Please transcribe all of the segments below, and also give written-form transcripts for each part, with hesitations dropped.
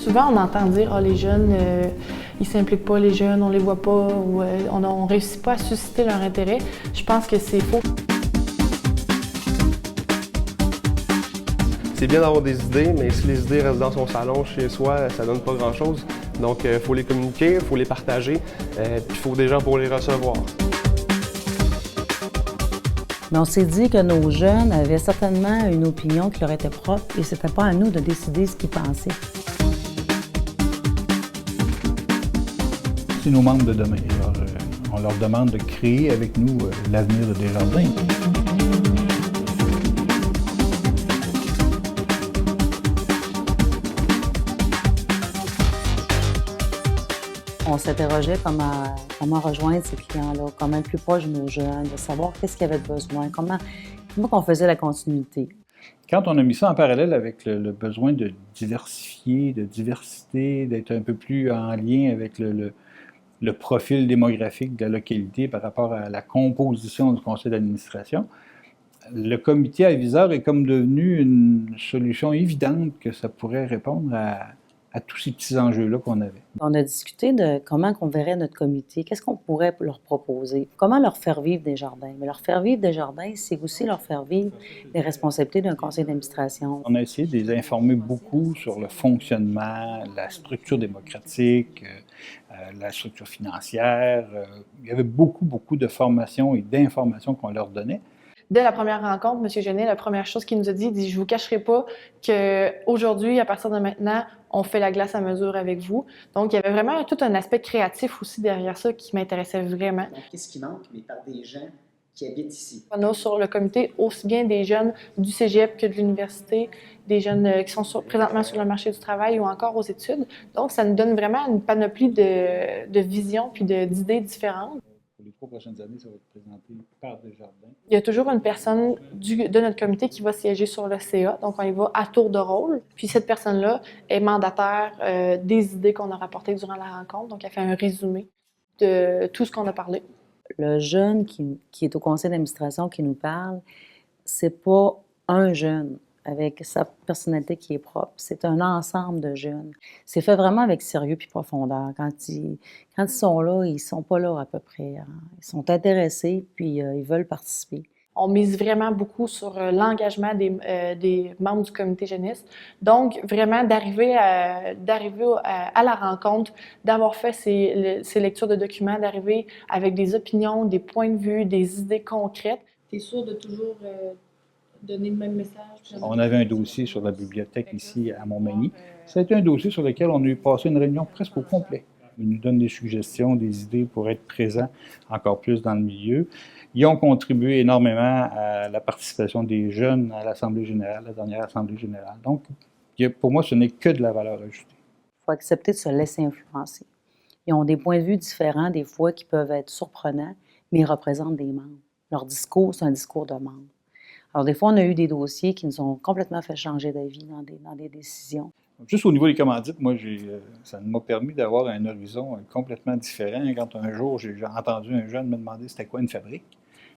Souvent, on entend dire « Ah, les jeunes, ils s'impliquent pas, les jeunes, on les voit pas, ou on ne réussit pas à susciter leur intérêt ». Je pense que c'est faux. C'est bien d'avoir des idées, mais si les idées restent dans son salon, chez soi, ça donne pas grand-chose. Donc, il faut les communiquer, il faut les partager, puis il faut des gens pour les recevoir. Mais on s'est dit que nos jeunes avaient certainement une opinion qui leur était propre et c'était pas à nous de décider ce qu'ils pensaient. C'est nos membres de demain. Alors, on leur demande de créer avec nous l'avenir de Desjardins. On s'interrogeait comment rejoindre ces clients-là, comment être plus proche de nos jeunes, de savoir qu'est-ce qu'ils avaient besoin, comment on faisait la continuité. Quand on a mis ça en parallèle avec le besoin de diversifier, de diversité, d'être un peu plus en lien avec le profil démographique de la localité par rapport à la composition du conseil d'administration, le comité aviseur est comme devenu une solution évidente que ça pourrait répondre à tous ces petits enjeux-là qu'on avait. On a discuté de comment on verrait notre comité, qu'est-ce qu'on pourrait leur proposer, comment leur faire vivre Desjardins. Mais leur faire vivre Desjardins, c'est aussi leur faire vivre les responsabilités d'un conseil d'administration. On a essayé de les informer beaucoup sur le fonctionnement, la structure démocratique, la structure financière. Il y avait beaucoup de formations et d'informations qu'on leur donnait. Dès la première rencontre, M. Genet, la première chose qu'il nous a dit, il dit « Je vous cacherai pas qu'aujourd'hui, à partir de maintenant, on fait la glace à mesure avec vous. » Donc, il y avait vraiment tout un aspect créatif aussi derrière ça qui m'intéressait vraiment. Donc, qu'est-ce qui manque, mais par des gens qui habitent ici? On a sur le comité aussi bien des jeunes du cégep que de l'université, des jeunes qui sont présentement sur le marché du travail ou encore aux études. Donc, ça nous donne vraiment une panoplie de visions puis d'idées différentes. Pour les 3 prochaines années, ça va être présenté par Desjardins. Il y a toujours une personne de notre comité qui va siéger sur le CA, donc on y va à tour de rôle. Puis cette personne-là est mandataire des idées qu'on a rapportées durant la rencontre, donc elle fait un résumé de tout ce qu'on a parlé. Le jeune qui est au conseil d'administration qui nous parle, c'est pas un jeune avec sa personnalité qui est propre. C'est un ensemble de jeunes. C'est fait vraiment avec sérieux puis profondeur. Quand ils sont là, ils sont pas là à peu près. Ils sont intéressés puis ils veulent participer. On mise vraiment beaucoup sur l'engagement des membres du comité jeunesse. Donc, vraiment, d'arriver à la rencontre, d'avoir fait ces lectures de documents, d'arriver avec des opinions, des points de vue, des idées concrètes. Tu es sûr de toujours donner le même message? On avait un dossier sur la bibliothèque ici à Montmagny. Ça a été un dossier sur lequel on a eu passé une réunion presque au complet. Ils nous donnent des suggestions, des idées pour être présents encore plus dans le milieu. Ils ont contribué énormément à la participation des jeunes à l'Assemblée générale, la dernière Assemblée générale. Donc, pour moi, ce n'est que de la valeur ajoutée. Il faut accepter de se laisser influencer. Ils ont des points de vue différents, des fois, qui peuvent être surprenants, mais ils représentent des membres. Leur discours, c'est un discours de membres. Alors, des fois, on a eu des dossiers qui nous ont complètement fait changer d'avis dans des décisions. Juste au niveau des commandites, moi, ça m'a permis d'avoir un horizon complètement différent. Quand un jour, j'ai entendu un jeune me demander c'était quoi une fabrique.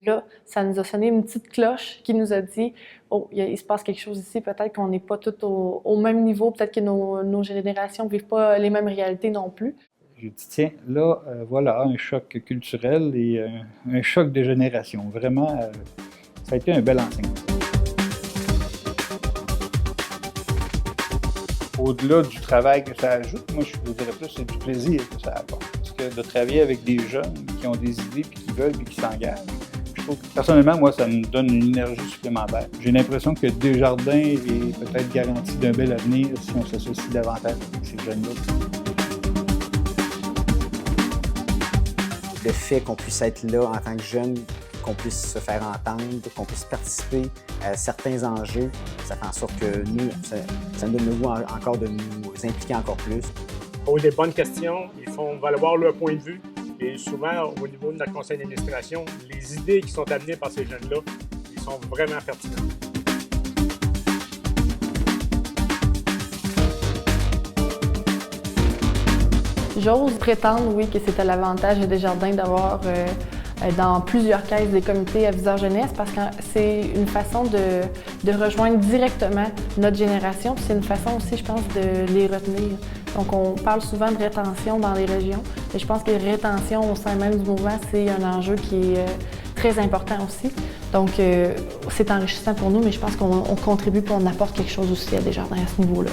Là, ça nous a sonné une petite cloche qui nous a dit « Oh, il se passe quelque chose ici, peut-être qu'on n'est pas tous au même niveau, peut-être que nos générations ne vivent pas les mêmes réalités non plus. » J'ai dit, tiens, là, voilà, un choc culturel et un choc de génération. Vraiment, ça a été un bel enseignement. Au-delà du travail que ça ajoute, moi, je vous dirais plus, c'est du plaisir que ça apporte. Parce que de travailler avec des jeunes qui ont des idées, puis qui veulent, puis qui s'engagent, je trouve que, personnellement, moi, ça me donne une énergie supplémentaire. J'ai l'impression que Desjardins est peut-être garanti d'un bel avenir si on s'associe davantage avec ces jeunes-là. Le fait qu'on puisse être là en tant que jeune, qu'on puisse se faire entendre, qu'on puisse participer à certains enjeux, ça fait en sorte que nous, ça nous donne le goût encore de nous impliquer encore plus. Ils posent des bonnes questions, ils font valoir leur point de vue et souvent, au niveau de notre conseil d'administration, les idées qui sont amenées par ces jeunes-là, ils sont vraiment pertinentes. J'ose prétendre, oui, que c'est à l'avantage de Desjardins d'avoir dans plusieurs caisses des comités à visage jeunesse parce que c'est une façon de rejoindre directement notre génération. Puis c'est une façon aussi, je pense, de les retenir. Donc, on parle souvent de rétention dans les régions. Et je pense que rétention au sein même du mouvement, c'est un enjeu qui est très important aussi. Donc, c'est enrichissant pour nous, mais je pense qu'on contribue et on apporte quelque chose aussi à Desjardins à ce niveau-là.